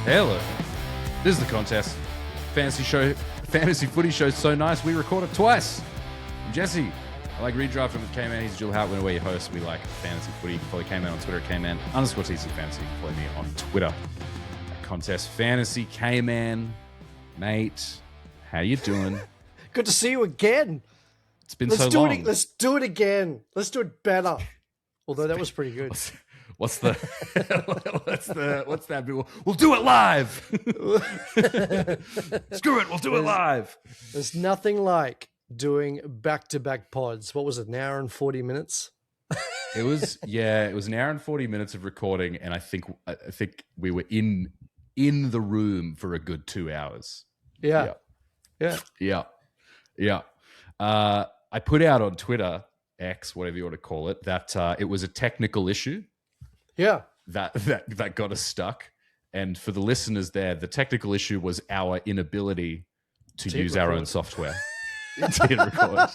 Hello. This is the contest. Fantasy footy show so nice we record it twice. I'm Jesse. I like redraft with K-Man. He's Jill Hart. We're your hosts. We like fantasy footy. Follow K-Man on Twitter at K-Man_TC Fantasy. Follow me on Twitter at Contest Fantasy. K-Man, mate, how you doing? Good to see you again. It's been so long. Let's do it again. Let's do it better. Although that was pretty good. What's that? We'll do it live. Screw it. We'll do it live. There's nothing like doing back-to-back pods. What was it? An hour and 40 minutes? It was an hour and 40 minutes of recording, and I think we were in the room for a good 2 hours. Yeah. I put out on Twitter, X, whatever you want to call it, that it was a technical issue. Yeah. That got us stuck. And for the listeners there, the technical issue was our inability to use our own software to hit record.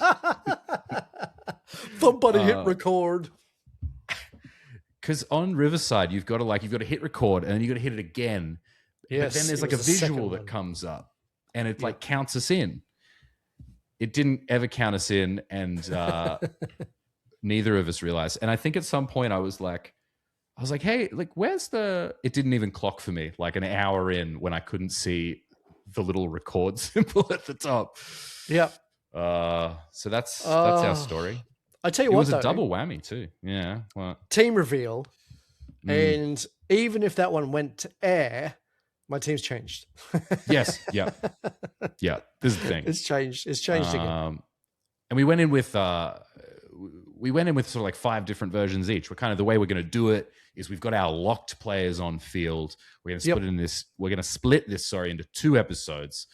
Somebody hit record. Because on Riverside, you've got to hit record and then you've got to hit it again. Yes, but then there's like a visual that comes up and it like counts us in. It didn't ever count us in, and neither of us realized. And I think at some point I was like, hey, like, where's the... It didn't even clock for me, like an hour in when I couldn't see the little record symbol at the top. Yeah. So that's our story. I tell you it what, was a double whammy too. Yeah. Well, team reveal. And even if that one went to air, my team's changed. Yes. Yeah. Yeah. This is the thing. It's changed. It's changed again. And we went in with sort of like 5 different versions each. We're kind of, the way we're going to do it is we've got our locked players on field. We're going to split this into 2 episodes.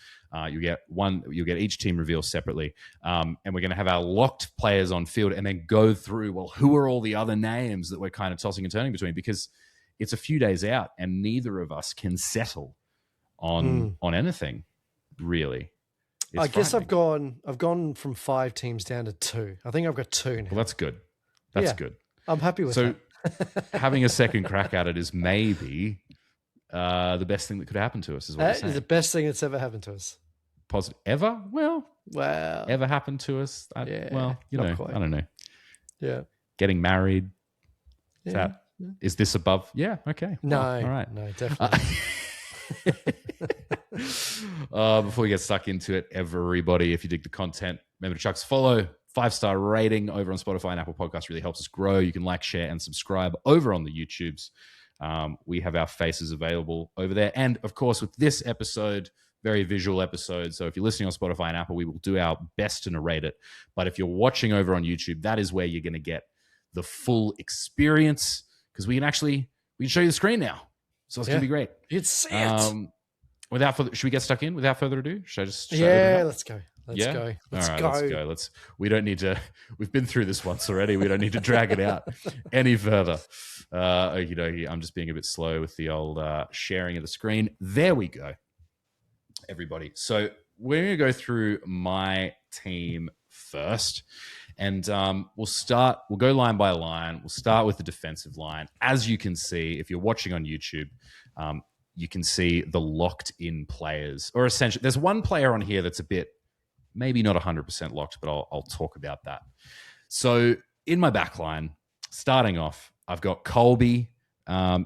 You get each team reveal separately. And we're going to have our locked players on field and then go through, well, who are all the other names that we're kind of tossing and turning between, because it's a few days out and neither of us can settle on anything, really. It's I guess I've gone from 5 teams down to 2. I think I've got 2 now. Well, that's good. That's good. I'm happy with that. So having a second crack at it is maybe the best thing that could happen to us, is what you're That saying. is the best thing that's ever happened to us. Positive. Ever? Well, ever happened to us? I don't know. Yeah. Getting married. Is this above? Yeah. Okay. No. Well, all right. No, definitely. Before we get stuck into it, everybody, if you dig the content, remember to chuck us a follow, 5-star rating over on Spotify and Apple Podcasts really helps us grow. You can like, share, and subscribe over on the YouTubes. We have our faces available over there. And of course, with this episode, very visual episode. So if you're listening on Spotify and Apple, we will do our best to narrate it. But if you're watching over on YouTube, that is where you're going to get the full experience, because we can show you the screen now. So it's going to be great. You'd see it. Should we get stuck in without further ado? Should I just let's go. Let's go. Let's go. We don't need to. We've been through this once already. We don't need to drag it out any further. Okie dokie. I'm just being a bit slow with the old sharing of the screen. There we go, everybody. So we're going to go through my team first, and we'll go line by line. We'll start with the defensive line. As you can see, if you're watching on YouTube, you can see the locked-in players, or essentially, there's one player on here that's a bit, maybe not 100% locked, but I'll talk about that. So in my back line, starting off, I've got Colby.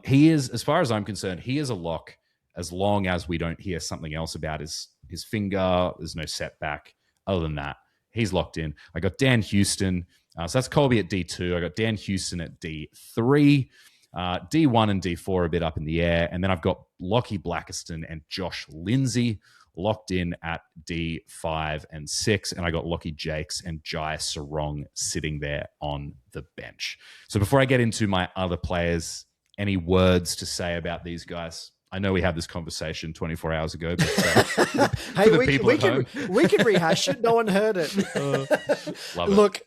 He is, as far as I'm concerned, he is a lock as long as we don't hear something else about his finger. There's no setback. Other than that, he's locked in. I got Dan Houston. So that's Colby at D2. I got Dan Houston at D3. D1 and D4 are a bit up in the air. And then I've got Lockie Blackiston and Josh Lindsay locked in at D5 and 6. And I got Lockie Jakes and Jai Sarong sitting there on the bench. So before I get into my other players, any words to say about these guys? I know we had this conversation 24 hours ago, but hey, we can rehash it. No one heard it. Look,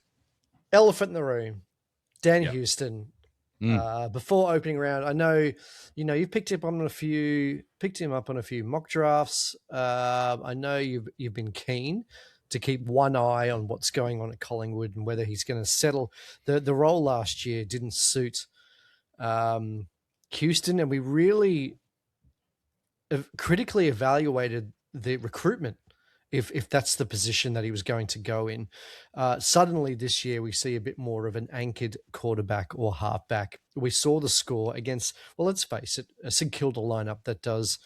elephant in the room. Dan Houston. Before opening round, I know, you've picked him up on a few mock drafts. I know you've been keen to keep one eye on what's going on at Collingwood and whether he's going to settle. The role last year didn't suit Houston, and we really critically evaluated the recruitment, if that's the position that he was going to go in. Suddenly this year we see a bit more of an anchored quarterback or halfback. We saw the score against, well, let's face it, a St Kilda lineup that does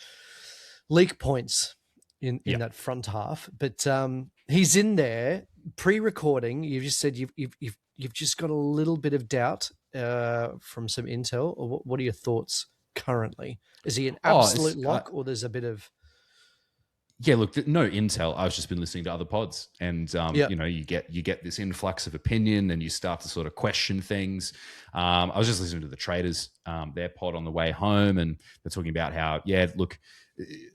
leak points in that front half. But he's in there pre-recording. You've just said you've just got a little bit of doubt from some intel. Or what are your thoughts currently? Is he an absolute lock, or there's a bit of... Yeah, look, no intel. I've just been listening to other pods, and you get this influx of opinion, and you start to sort of question things. I was just listening to the Traders, their pod on the way home, and they're talking about how, look,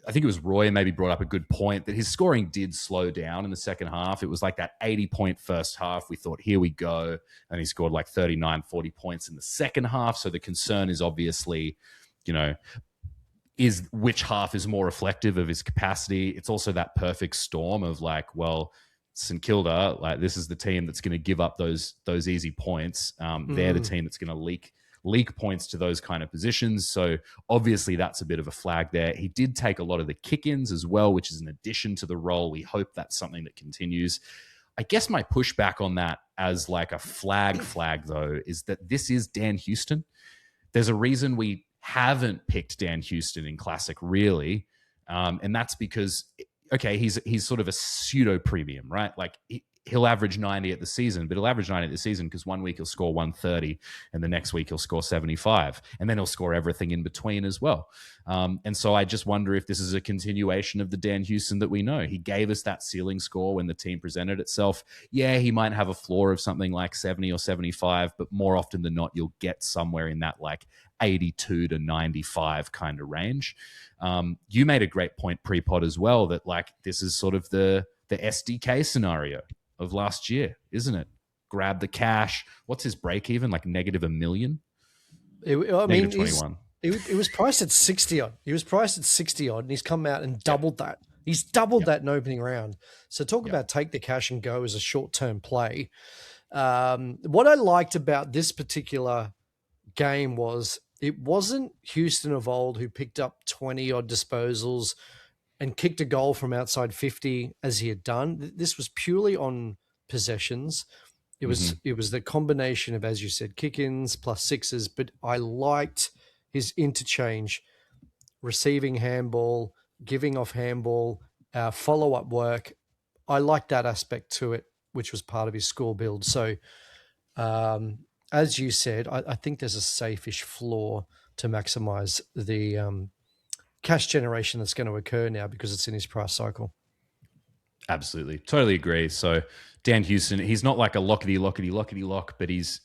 I think it was Roy maybe brought up a good point that his scoring did slow down in the second half. It was like that 80-point first half. We thought, here we go, and he scored like 39, 40 points in the second half. So the concern is obviously, is which half is more reflective of his capacity. It's also that perfect storm of like, well, St Kilda, like this is the team that's going to give up those easy points. They're the team that's going to leak points to those kind of positions. So obviously that's a bit of a flag there. He did take a lot of the kick-ins as well, which is an addition to the role. We hope that's something that continues. I guess my pushback on that as like a flag though, is that this is Dan Houston. There's a reason we haven't picked Dan Houston in Classic, really. And that's because, okay, he's sort of a pseudo premium, right? Like he'll average 90 at the season, but he'll average 90 at the season because 1 week he'll score 130 and the next week he'll score 75. And then he'll score everything in between as well. And so I just wonder if this is a continuation of the Dan Houston that we know. He gave us that ceiling score when the team presented itself. Yeah, he might have a floor of something like 70 or 75, but more often than not, you'll get somewhere in that like 82 to 95 kind of range. You made a great point pre-pod as well that like this is sort of the SDK scenario of last year, isn't it? Grab the cash. What's his break even? Like negative $1 million? Negative 21. It was priced at 60 odd. He was priced at 60 odd, and he's come out and doubled that. He's doubled that in opening round. So talk about take the cash and go as a short-term play. What I liked about this particular game was it wasn't Houston of old who picked up 20 odd disposals and kicked a goal from outside 50 as he had done. This was purely on possessions. It was the combination of, as you said, kick-ins plus sixes, but I liked his interchange, receiving handball, giving off handball, follow-up work. I liked that aspect to it, which was part of his score build. So as you said, I think there's a safe-ish floor to maximize the cash generation that's going to occur now because it's in his price cycle. Absolutely. Totally agree. So Dan Houston, he's not like a lockety lock, but he's,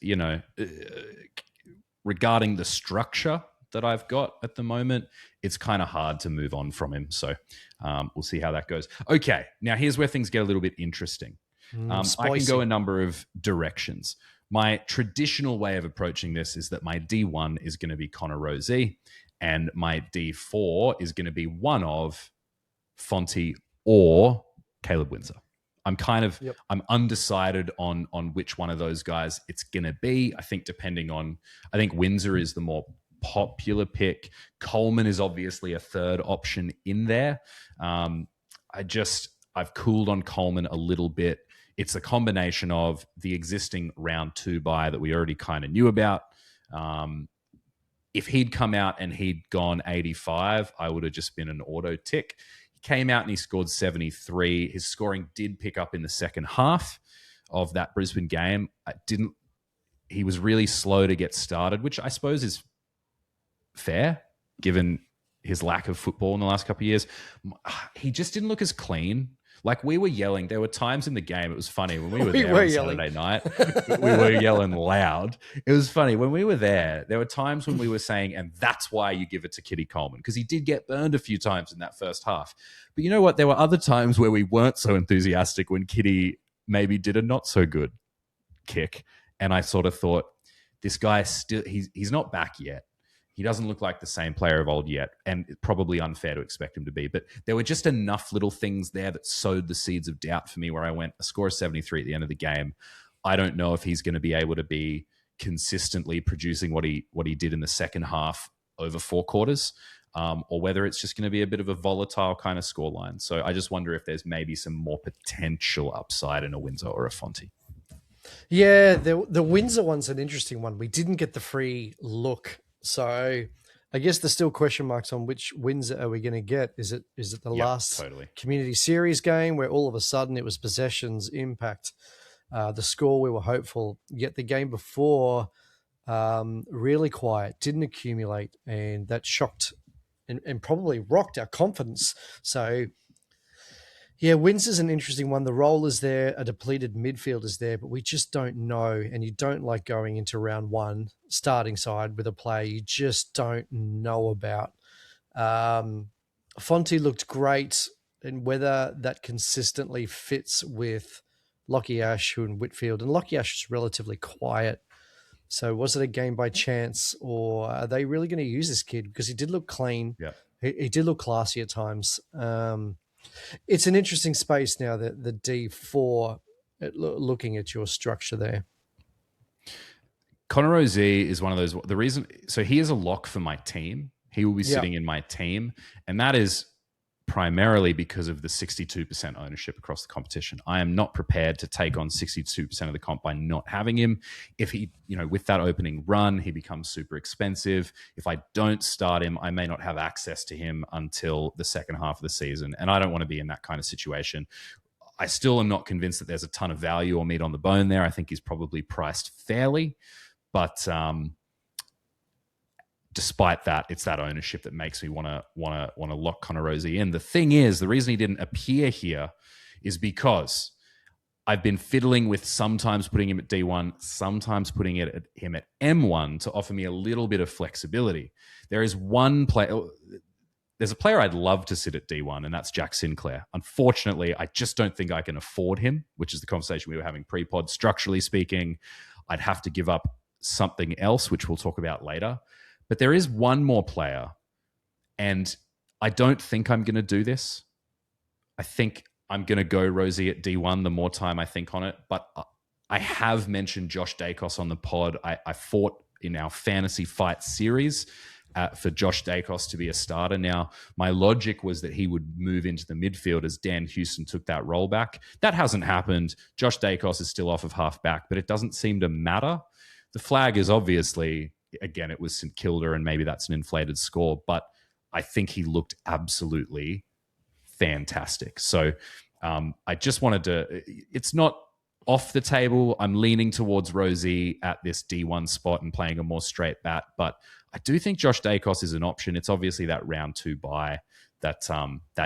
regarding the structure that I've got at the moment, it's kind of hard to move on from him. So we'll see how that goes. Okay. Now here's where things get a little bit interesting. I can go a number of directions. My traditional way of approaching this is that my D1 is going to be Connor Rozee and my D4 is going to be one of Footy or Caleb Windsor. I'm I'm undecided on which one of those guys it's going to be. I think I think Windsor is the more popular pick. Coleman is obviously a third option in there. I've cooled on Coleman a little bit. It's a combination of the existing round 2 buy that we already kind of knew about. If he'd come out and he'd gone 85, I would have just been an auto tick. He came out and he scored 73. His scoring did pick up in the second half of that Brisbane game. He was really slow to get started, which I suppose is fair given his lack of football in the last couple of years. He just didn't look as clean. Like we were yelling. There were times in the game. It was funny when we were there on Saturday night. We were yelling loud. It was funny when we were there. There were times when we were saying, and that's why you give it to Kitty Coleman, because he did get burned a few times in that first half. But you know what? There were other times where we weren't so enthusiastic when Kitty maybe did a not so good kick, and I sort of thought, this guy still he's not back yet. He doesn't look like the same player of old yet, and it's probably unfair to expect him to be. But there were just enough little things there that sowed the seeds of doubt for me where I went, a score of 73 at the end of the game. I don't know if he's going to be able to be consistently producing what he did in the second half over 4 quarters. or whether it's just going to be a bit of a volatile kind of scoreline. So I just wonder if there's maybe some more potential upside in a Windsor or a Fonty. Yeah, the Windsor one's an interesting one. We didn't get the free look, so I guess there's still question marks on which Windsor are we going to get. Is it the last community series game where all of a sudden it was possessions impact the score we were hopeful, yet the game before really quiet, didn't accumulate, and that shocked and probably rocked our confidence. So yeah, Windsor's an interesting one. The role is there, a depleted midfield is there, but we just don't know. And you don't like going into round one, starting side with a player you just don't know about. Fonty looked great, and whether that consistently fits with Lockie Ash, who in Whitfield, and Lockie Ash is relatively quiet. So was it a game by chance, or are they really going to use this kid? Because he did look clean. Yeah. He did look classy at times. It's an interesting space now, the D4, looking at your structure there. Connor Rozee is one of those. The reason, so he is a lock for my team. He will be sitting in my team, and that is primarily because of the 62% ownership across the competition. I am not prepared to take on 62% of the comp by not having him. If he, with that opening run, he becomes super expensive. If I don't start him, I may not have access to him until the second half of the season. And I don't want to be in that kind of situation. I still am not convinced that there's a ton of value or meat on the bone there. I think he's probably priced fairly, but despite that, it's that ownership that makes me want to lock Connor Rozee in. The thing is, the reason he didn't appear here is because I've been fiddling with sometimes putting him at D1, sometimes putting him at M1 to offer me a little bit of flexibility. There's a player I'd love to sit at D1, and that's Jack Sinclair. Unfortunately, I just don't think I can afford him, which is the conversation we were having pre-pod. Structurally speaking, I'd have to give up something else, which we'll talk about later. But there is one more player, and I don't think I'm going to do this. I think I'm going to go Rozee at D1 the more time I think on it. But I have mentioned Josh Dacos on the pod. I fought in our fantasy fight series for Josh Dacos to be a starter. Now, my logic was that he would move into the midfield as Dan Houston took that role back. That hasn't happened. Josh Dacos is still off of half back, but it doesn't seem to matter. The flag is obviously, again, it was St Kilda, and maybe that's an inflated score, but I think he looked absolutely fantastic. So I just wanted to, it's not off the table. I'm leaning towards Rozee at this D1 spot and playing a more straight bat, but I do think Josh Dacos is an option. It's obviously that round 2 bye that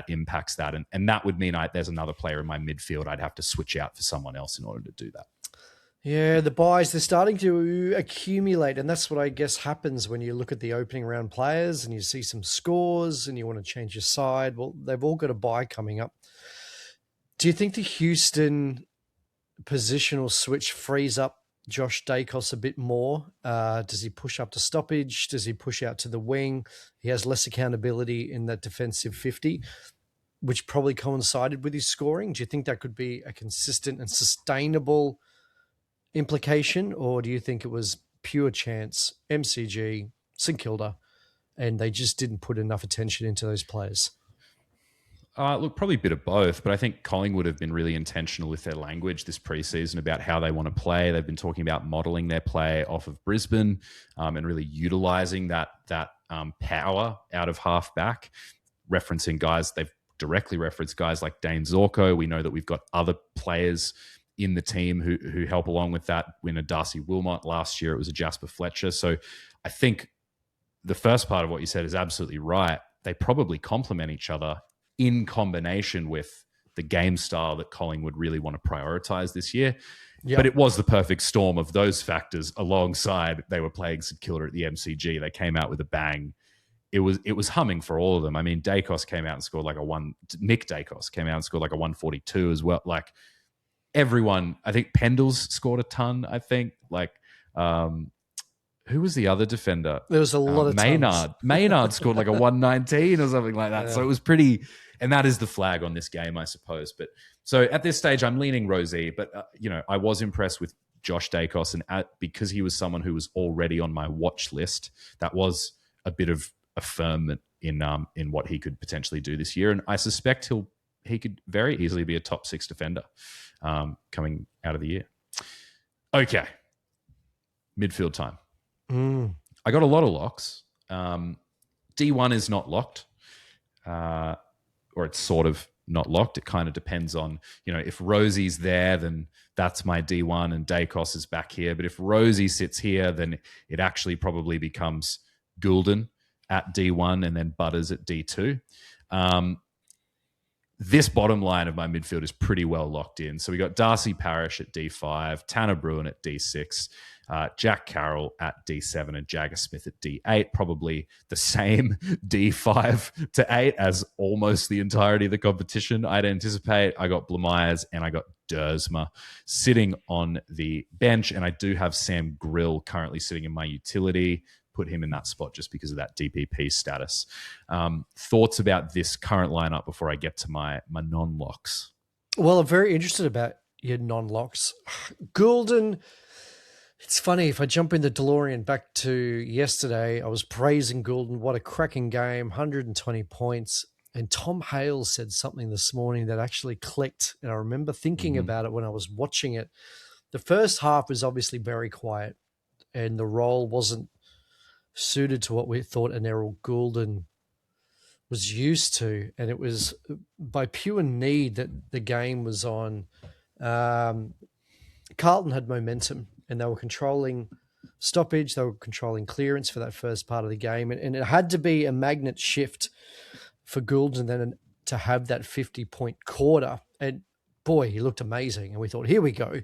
impacts that. And that would mean there's another player in my midfield I'd have to switch out for someone else in order to do that. Yeah, the buys, they're starting to accumulate, and that's what I guess happens when you look at the opening round players and you see some scores and you want to change your side. Well, they've all got a buy coming up. Do you think the Houston positional switch frees up Josh Dacos a bit more? Does he push up to stoppage? Does he push out to the wing? He has less accountability in that defensive 50, which probably coincided with his scoring. Do you think that could be a consistent and sustainable implication, or do you think it was pure chance, MCG, St Kilda, and they just didn't put enough attention into those players? Look, probably a bit of both, but I think Collingwood have been really intentional with their language this preseason about how they want to play. They've been talking about modelling their play off of Brisbane and really utilising that power out of half back, referencing guys. They've directly referenced guys like Dane Zorko. We know that we've got other players in the team who help along with that. Win a Darcy Wilmot last year, it was a Jasper Fletcher. So I think the first part of what you said is absolutely right. They probably complement each other in combination with the game style that Collingwood really want to prioritize this year. Yep. But it was the perfect storm of those factors alongside they were playing St Kilda at the MCG. They came out with a bang. It was humming for all of them. I mean, Dacos came out and scored Nick Dacos came out and scored like a 142 as well. Like everyone, I think Pendles scored a ton, I think. Who was the other defender? There was a lot of Maynard. Maynard scored like a 119 or something like that. Yeah. So it was pretty, and that is the flag on this game, I suppose. But so at this stage, I'm leaning Rozee, but I was impressed with Josh Dacos, and because he was someone who was already on my watch list, that was a bit of affirmation in what he could potentially do this year. And I suspect he could very easily be a top 6 defender coming out of the year. Okay. Midfield time. I got a lot of locks. D1 is not locked, or it's sort of not locked. It kind of depends on, if Rosie's there, then that's my D1 and Dacos is back here. But if Rosie sits here, then it actually probably becomes Goulden at D1 and then Butters at D2. This bottom line of my midfield is pretty well locked in. So we got Darcy Parish at D5, Tanner Bruin at D6, Jack Carroll at D7, and Jagger Smith at D8. Probably the same D5 to 8 as almost the entirety of the competition, I'd anticipate. I got Blamires and I got Dersma sitting on the bench, and I do have Sam Grill currently sitting in my utility. Put him in that spot just because of that DPP status. Thoughts about this current lineup before I get to my non-locks? Well, I'm very interested about your non-locks. Goulden, it's funny, if I jump in the DeLorean back to yesterday, I was praising Goulden. What a cracking game, 120 points. And Tom Hale said something this morning that actually clicked. And I remember thinking about it when I was watching it. The first half was obviously very quiet, and the role wasn't suited to what we thought an Errol Goulden was used to. And it was by pure need that the game was on. Carlton had momentum, and they were controlling stoppage. They were controlling clearance for that first part of the game. And it had to be a magnet shift for Goulden then to have that 50-point quarter. And boy, he looked amazing. And we thought, here we go.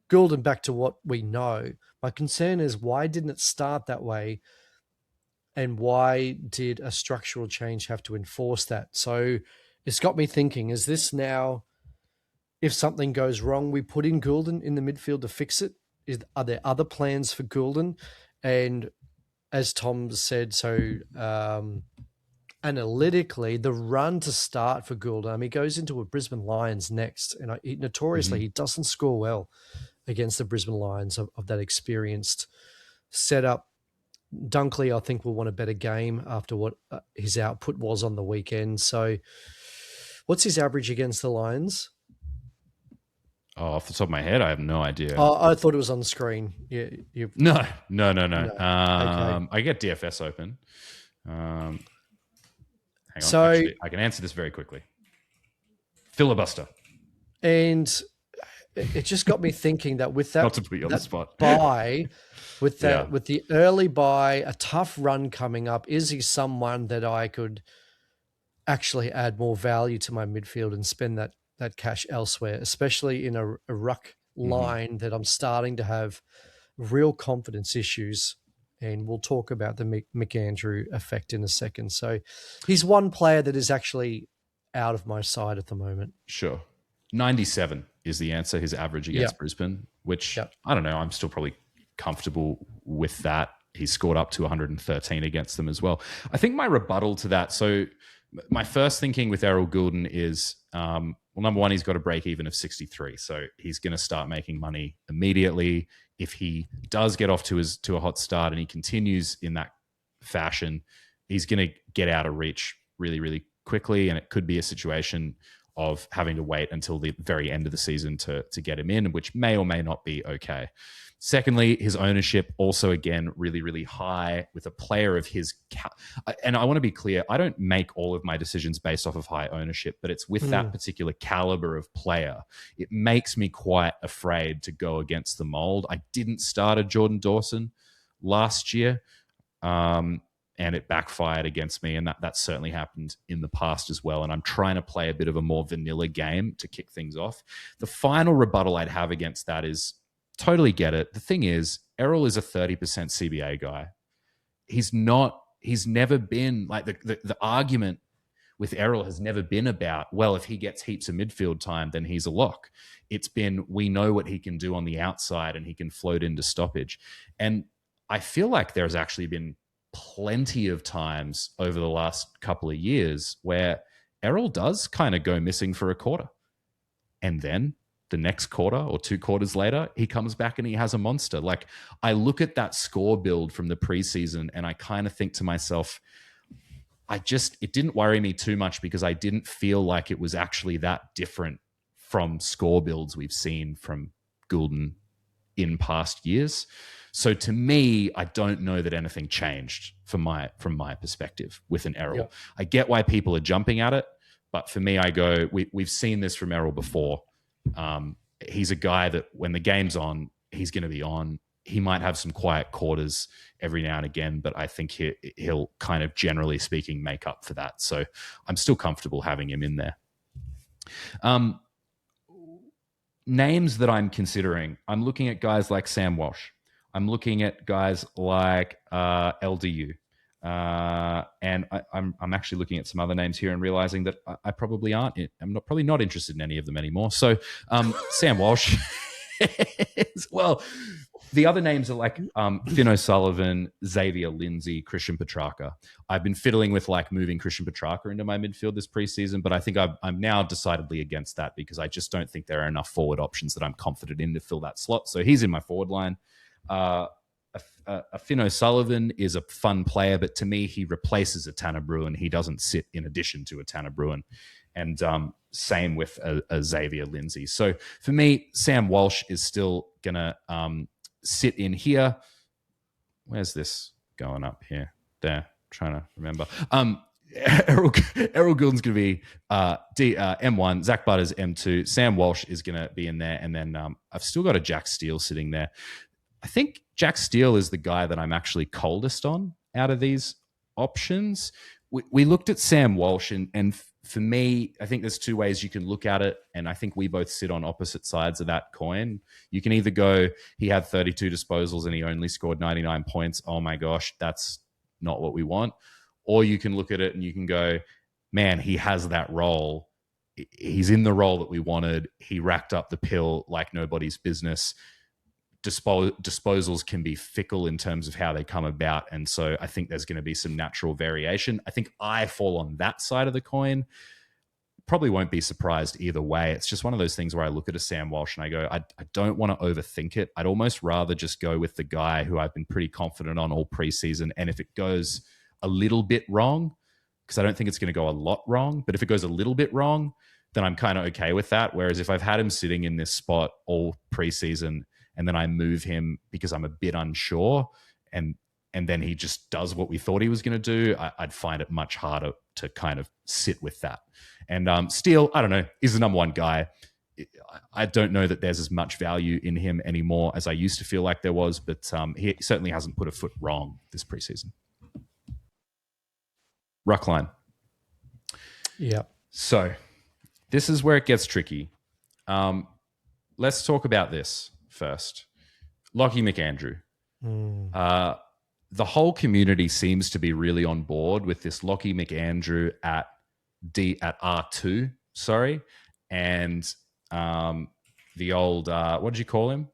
Goulden back to what we know. My concern is, why didn't it start that way? And why did a structural change have to enforce that? So it's got me thinking, is this now, if something goes wrong, we put in Goulden in the midfield to fix it? Are there other plans for Goulden? And as Tom said, so analytically, the run to start for Goulden, I mean, he goes into a Brisbane Lions next, and notoriously he doesn't score well against the Brisbane Lions of that experienced setup. Dunkley, I think, will want a better game after what his output was on the weekend. So what's his average against the Lions? Oh, off the top of my head, I have no idea. Oh, I thought it was on the screen. Yeah, No. Okay. I get DFS open. Hang on. So, actually, I can answer this very quickly. Filibuster. And it just got me thinking that with that, not to put you on the spot, buy, with that, with the early buy, a tough run coming up, is he someone that I could actually add more value to my midfield and spend that cash elsewhere, especially in a ruck line that I'm starting to have real confidence issues? And we'll talk about the McAndrew effect in a second. So he's one player that is actually out of my side at the moment. Sure. 97 is the answer, his average against Brisbane, which I don't know. I'm still probably comfortable with that. He scored up to 113 against them as well. I think my rebuttal to that, so my first thinking with Errol Goulden is, well, number one, he's got a break even of 63. So he's going to start making money immediately. If he does get off to a hot start and he continues in that fashion, he's going to get out of reach really, really quickly. And it could be a situation of having to wait until the very end of the season to get him in, which may or may not be okay. Secondly, his ownership also, again, really, really high with a player of his. And I want to be clear, I don't make all of my decisions based off of high ownership, but it's with that particular caliber of player. It makes me quite afraid to go against the mold. I didn't start a Jordan Dawson last year, and it backfired against me. And that certainly happened in the past as well. And I'm trying to play a bit of a more vanilla game to kick things off. The final rebuttal I'd have against that is, totally get it. The thing is, Errol is a 30% CBA guy. He's never been like the argument with Errol has never been about, well, if he gets heaps of midfield time, then he's a lock. It's been, we know what he can do on the outside and he can float into stoppage. And I feel like there's actually been plenty of times over the last couple of years where Errol does kind of go missing for a quarter. And then the next quarter or 2 quarters later, he comes back and he has a monster. Like, I look at that score build from the preseason and I kind of think to myself, it didn't worry me too much because I didn't feel like it was actually that different from score builds we've seen from Goulden in past years. So to me, I don't know that anything changed from my perspective with an Errol. Yep. I get why people are jumping at it, but for me, I go, we've seen this from Errol before. He's a guy that when the game's on, he's going to be on. He might have some quiet quarters every now and again, but I think he'll kind of, generally speaking, make up for that. So I'm still comfortable having him in there. Names that I'm considering, I'm looking at guys like Sam Walsh. I'm looking at guys like LDU. And I'm actually looking at some other names here and realizing that I probably aren't. I'm probably not interested in any of them anymore. So Sam Walsh. Well, the other names are like Finn O'Sullivan, Xavier Lindsay, Christian Petrarca. I've been fiddling with like moving Christian Petrarca into my midfield this preseason, but I think I'm now decidedly against that because I just don't think there are enough forward options that I'm confident in to fill that slot. So he's in my forward line. Finn O'Sullivan is a fun player, but to me, he replaces a Tanner Bruin. He doesn't sit in addition to a Tanner Bruin. And same with a Xavier Lindsay. So for me, Sam Walsh is still going to sit in here. Where's this going up here? There, trying to remember. Errol Goulden's going to be M1, Zach Butters M2, Sam Walsh is going to be in there, and then I've still got a Jack Steele sitting there. I think Jack Steele is the guy that I'm actually coldest on out of these options. We looked at Sam Walsh, and for me, I think there's two ways you can look at it, and I think we both sit on opposite sides of that coin. You can either go, he had 32 disposals and he only scored 99 points. Oh my gosh, that's not what we want. Or you can look at it and you can go, man, he has that role. He's in the role that we wanted. He racked up the pill like nobody's business. Disposals can be fickle in terms of how they come about. And so I think there's going to be some natural variation. I think I fall on that side of the coin. Probably won't be surprised either way. It's just one of those things where I look at a Sam Walsh and I go, I don't want to overthink it. I'd almost rather just go with the guy who I've been pretty confident on all preseason. And if it goes a little bit wrong, because I don't think it's going to go a lot wrong, but if it goes a little bit wrong, then I'm kind of okay with that. Whereas if I've had him sitting in this spot all preseason, and then I move him because I'm a bit unsure, and then he just does what we thought he was going to do, I'd find it much harder to kind of sit with that. And Steele, I don't know, is the number one guy. I don't know that there's as much value in him anymore as I used to feel like there was, but he certainly hasn't put a foot wrong this preseason. Ruckline. Yeah. So this is where it gets tricky. Let's talk about this first. Lockie McAndrew. The whole community seems to be really on board with this Lockie McAndrew at R2, and the old what did you call him?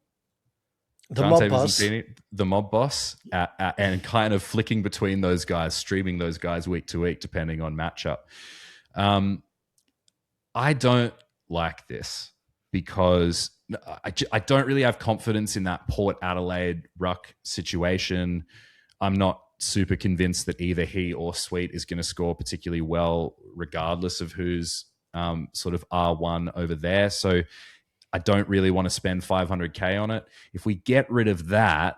The mob boss. The mob boss, and kind of flicking between those guys, streaming those guys week to week depending on matchup. I don't like this because I don't really have confidence in that Port Adelaide ruck situation. I'm not super convinced that either he or Sweet is going to score particularly well, regardless of who's sort of R1 over there. So I don't really want to spend 500K on it. If we get rid of that,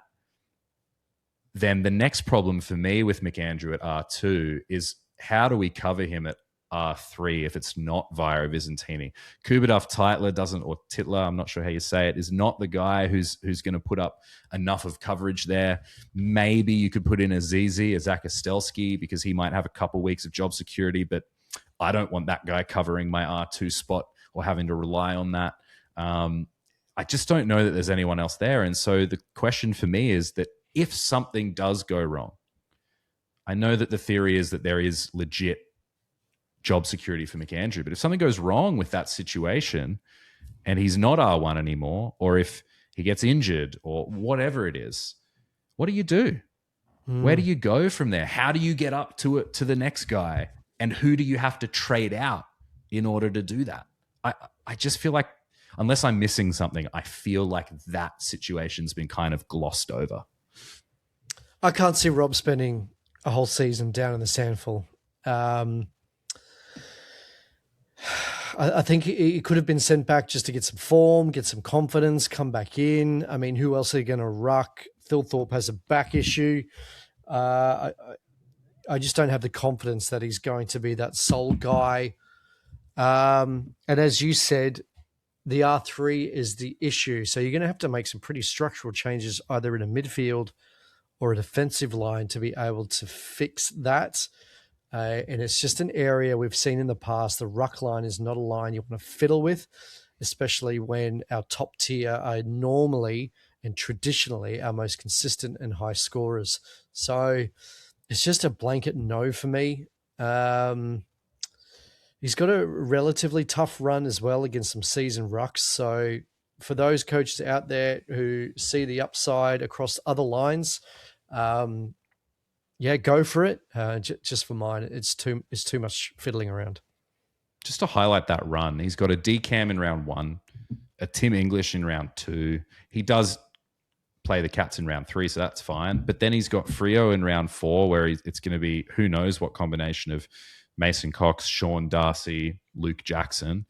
then the next problem for me with McAndrew at R2 is how do we cover him at R3 if it's not via Vizentini? Kubaduff Titler doesn't, or Titler, I'm not sure how you say it, is not the guy who's going to put up enough of coverage there. Maybe you could put in a Zizi, a Zach Ostelski, because he might have a couple weeks of job security, but I don't want that guy covering my R2 spot or having to rely on that. I just don't know that there's anyone else there. And so the question for me is that if something does go wrong, I know that the theory is that there is legit job security for McAndrew, but if something goes wrong with that situation and he's not R1 anymore, or if he gets injured or whatever it is, what do you do? Where do you go from there? How do you get up to it, to the next guy? And who do you have to trade out in order to do that? I just feel like, unless I'm missing something, I feel like that situation's been kind of glossed over. I can't see Rob spending a whole season down in the Sandful I think he could have been sent back just to get some form, get some confidence, come back in. I mean, who else are you going to ruck? Thilthorpe has a back issue. I just don't have the confidence that he's going to be that sole guy. And as you said, the R3 is the issue. So you're going to have to make some pretty structural changes either in a midfield or a defensive line to be able to fix that. And it's just an area we've seen in the past. The ruck line is not a line you want to fiddle with, especially when our top tier are normally and traditionally our most consistent and high scorers. So it's just a blanket no for me. He's got a relatively tough run as well against some seasoned rucks. So for those coaches out there who see the upside across other lines, yeah, go for it. Just for mine, it's too much fiddling around. Just to highlight that run, he's got a D-Cam in round 1, a Tim English in round 2. He does play the Cats in round 3, so that's fine. But then he's got Freo in round 4, where it's going to be who knows what combination of Mason Cox, Sean Darcy, Luke Jackson,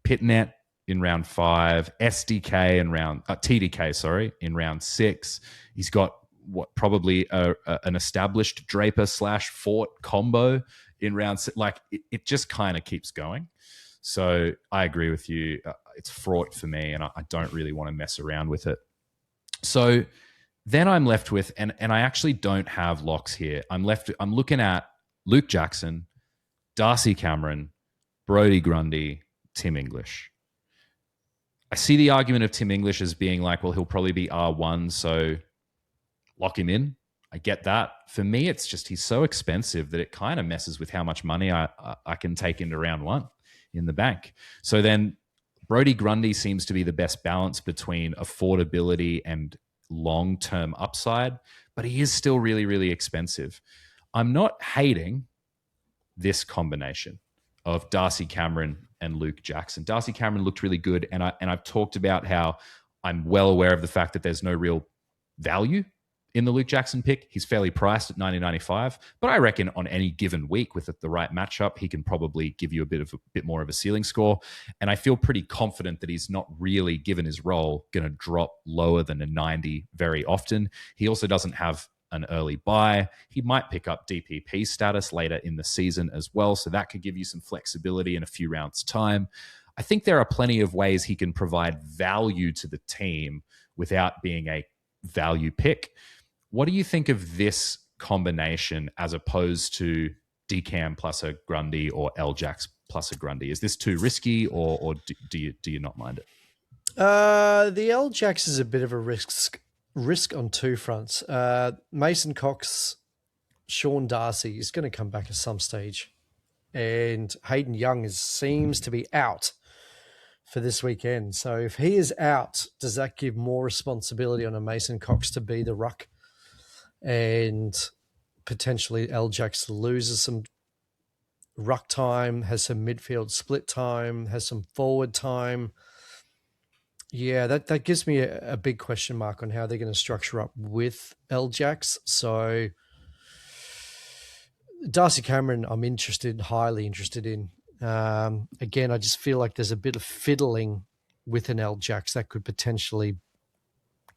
Pitnet in round 5, SDK in round TDK, in round 6. He's got what probably an established Draper / Fort combo in round 6. Like it just kind of keeps going. So I agree with you. It's fraught for me, and I don't really want to mess around with it. So then I'm left with, and I actually don't have locks here. I'm looking at Luke Jackson, Darcy Cameron, Brodie Grundy, Tim English. I see the argument of Tim English as being like, well, he'll probably be R1, so lock him in. I get that. For me, it's just he's so expensive that it kind of messes with how much money I can take into round 1 in the bank. So then Brodie Grundy seems to be the best balance between affordability and long-term upside, but he is still really, really expensive. I'm not hating this combination of Darcy Cameron and Luke Jackson. Darcy Cameron looked really good, and I've talked about how I'm well aware of the fact that there's no real value in the Luke Jackson pick. He's fairly priced at $19.95, but I reckon on any given week with the right matchup, he can probably give you a bit more of a ceiling score. And I feel pretty confident that he's not really, given his role, going to drop lower than a 90 very often. He also doesn't have an early buy. He might pick up DPP status later in the season as well, so that could give you some flexibility in a few rounds' time. I think there are plenty of ways he can provide value to the team without being a value pick. What do you think of this combination as opposed to DCAM plus a Grundy or LJax plus a Grundy? Is this too risky, or do you not mind it? The LJax is a bit of a risk on two fronts. Mason Cox, Sean Darcy is going to come back at some stage, and Hayden Young seems to be out for this weekend. So if he is out, does that give more responsibility on a Mason Cox to be the ruck? And potentially LJax loses some ruck time, has some midfield split time, has some forward time. Yeah, that gives me a big question mark on how they're going to structure up with LJax. So Darcy Cameron, I'm highly interested in. Again, I just feel like there's a bit of fiddling with an LJax that could potentially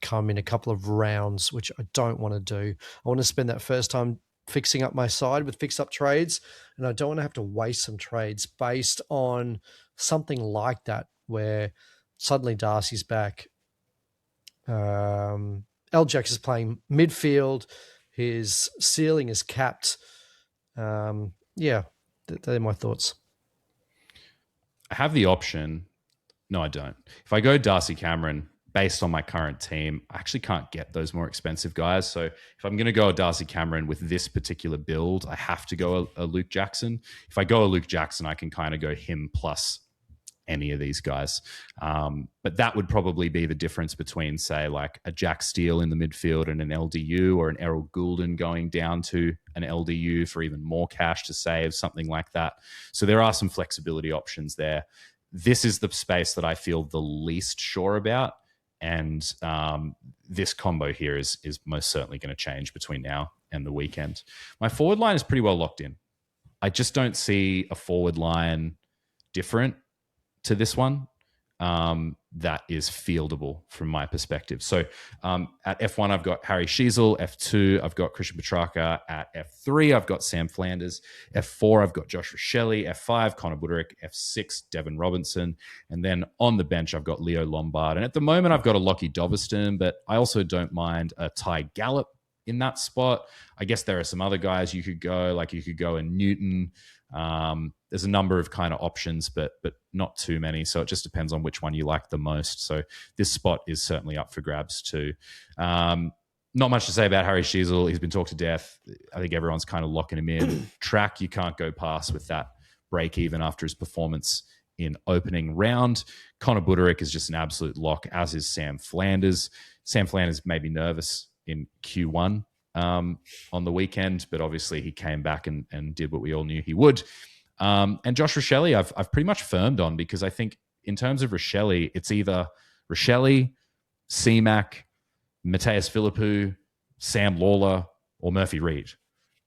come in a couple of rounds, which I don't want to do. I want to spend that first time fixing up my side with fix-up trades, and I don't want to have to waste some trades based on something like that where suddenly Darcy's back. LJax is playing midfield. His ceiling is capped. Yeah, they're my thoughts. I have the option. No, I don't. If I go Darcy Cameron, based on my current team, I actually can't get those more expensive guys. So if I'm going to go a Darcy Cameron with this particular build, I have to go a Luke Jackson. If I go a Luke Jackson, I can kind of go him plus any of these guys. But that would probably be the difference between, say, like a Jack Steele in the midfield and an LDU, or an Errol Goulden going down to an LDU for even more cash to save, something like that. So there are some flexibility options there. This is the space that I feel the least sure about. And this combo here is most certainly going to change between now and the weekend. My forward line is pretty well locked in. I just don't see a forward line different to this one that is fieldable from my perspective. So at F1, I've got Harry Sheezel. F2, I've got Christian Petrarca. At F3, I've got Sam Flanders. F4, I've got Josh Rochelle. F5, Connor Buderick. F6, Devin Robinson. And then on the bench, I've got Leo Lombard. And at the moment, I've got a Lockie Doverston, but I also don't mind a Ty Gallop in that spot. I guess there are some other guys you could go, like you could go in Newton. There's a number of kind of options, but not too many. So it just depends on which one you like the most. So this spot is certainly up for grabs too. Not much to say about Harry Sheezel. He's been talked to death. I think everyone's kind of locking him in. Track, you can't go past with that break even after his performance in opening round. Connor Buderick is just an absolute lock, as is Sam Flanders. Sam Flanders may be nervous in Q1 on the weekend, but obviously he came back and did what we all knew he would. And Josh Rochelle, I've pretty much firmed on, because I think in terms of Rochelle, it's either Rochelle, C-Mac, Mateus Philippou, Sam Lawler, or Murphy Reed.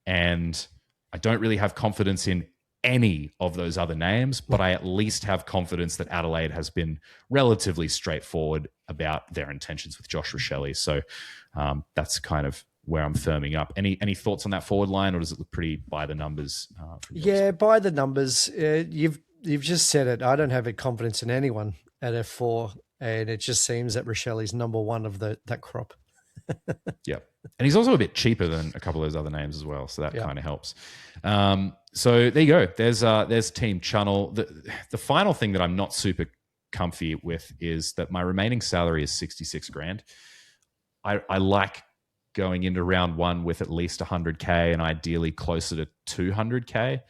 And I don't really have confidence in any of those other names, but I at least have confidence that Adelaide has been relatively straightforward about their intentions with Josh Rochelle. So that's kind of where I'm firming up. Any thoughts on that forward line, or does it look pretty by the numbers? Yeah, by the numbers. You've just said it. I don't have confidence in anyone at F4, and it just seems that Rochelle is number one of that crop. Yeah, and he's also a bit cheaper than a couple of those other names as well, so that kind of helps. So there you go. There's Team Channel. The final thing that I'm not super comfy with is that my remaining salary is 66 grand. I like going into round one with at least 100K and ideally closer to 200K.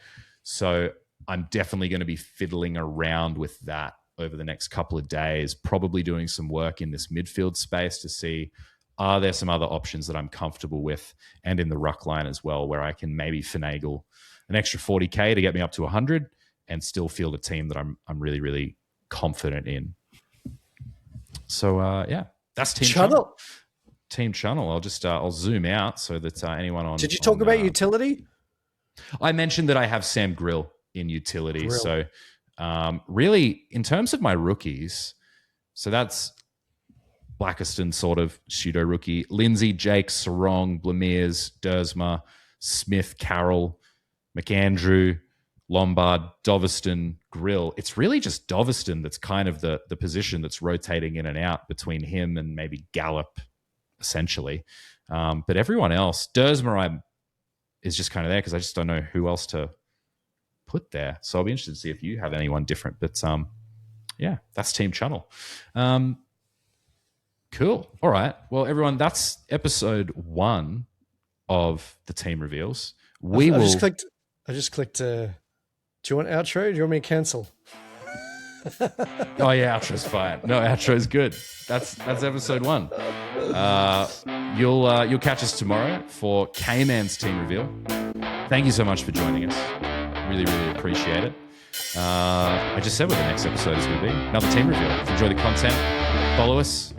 So I'm definitely going to be fiddling around with that over the next couple of days, probably doing some work in this midfield space to see, are there some other options that I'm comfortable with, and in the ruck line as well, where I can maybe finagle an extra 40K to get me up to 100 and still field a team that I'm really, really confident in. So that's Team Channel. Team Channel. I'll zoom out so that anyone on. Did you talk about utility? I mentioned that I have Sam Grill in utility. So really, in terms of my rookies, so that's Blackiston sort of pseudo rookie. Lindsay, Jake, Sarong, Blamiers, Dersma, Smith, Carroll, McAndrew, Lombard, Doverston, Grill. It's really just Doverston that's kind of the position that's rotating in and out between him and maybe Gallop, essentially. But everyone else, Dersma is just kind of there because I just don't know who else to put there. So I'll be interested to see if you have anyone different. But that's Team Channel. Cool. All right. Well, everyone, that's episode 1 of the team reveals. I just clicked. Do you want outro? Do you want me to cancel? Oh yeah, outro's fine. No, outro's good. That's episode 1. You'll catch us tomorrow for K-Man's team reveal. Thank you so much for joining us. Really, really appreciate it. I just said what the next episode is going to be. Another team reveal. If you enjoy the content, follow us.